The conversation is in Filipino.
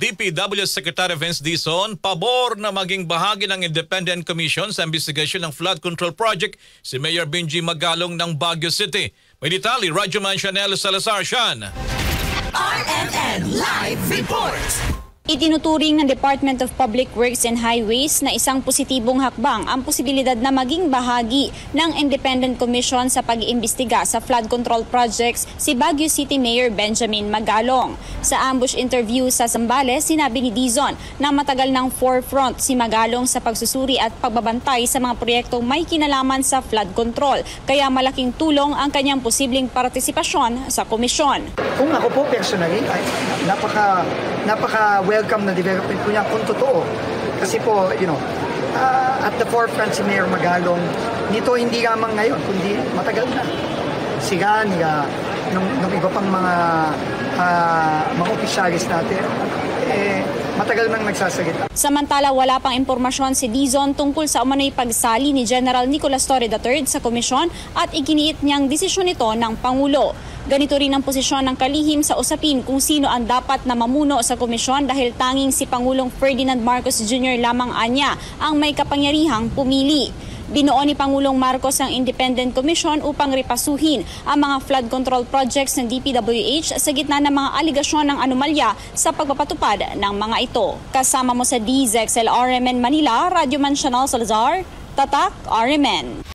DPW Secretary Vince Dizon, pabor na maging bahagi ng Independent Commission sa investigation ng flood control project si Mayor Benji Magalong ng Baguio City. May detalye, Radyo Man Chanel Salazar Sian. RMN Live Report. Itinuturing ng Department of Public Works and Highways na isang positibong hakbang ang posibilidad na maging bahagi ng Independent Commission sa pag-iimbestiga sa flood control projects si Baguio City Mayor Benjamin Magalong. Sa ambush interview sa Zambales, sinabi ni Dizon na matagal ng forefront si Magalong sa pagsusuri at pagbabantay sa mga proyektong may kinalaman sa flood control. Kaya malaking tulong ang kanyang posibleng partisipasyon sa komisyon. Kung ako po personally, ay napaka-welcome na development po niya kung totoo. Kasi po, at the forefront si Mayor Magalong, nito hindi lamang ngayon, kundi matagal na. Sila, nung iba pang mga opisyalis natin, matagal nang nagsasalita. Samantala, wala pang impormasyon si Dizon tungkol sa umano'y pagsali ni General Nicolas Torre III sa komisyon at iginiit niyang desisyon ito ng Pangulo. Ganito rin ang posisyon ng kalihim sa usapin kung sino ang dapat na mamuno sa komisyon dahil tanging si Pangulong Ferdinand Marcos Jr. lamang anya ang may kapangyarihang pumili. Binuo ni Pangulong Marcos ang Independent Commission upang repasuhin ang mga flood control projects ng DPWH sa gitna ng mga aligasyon ng anomalya sa pagpapatupad ng mga ito. Kasama mo sa DZXL RMN Manila, Radyo Man Chanel Salazar, Tatak RMN.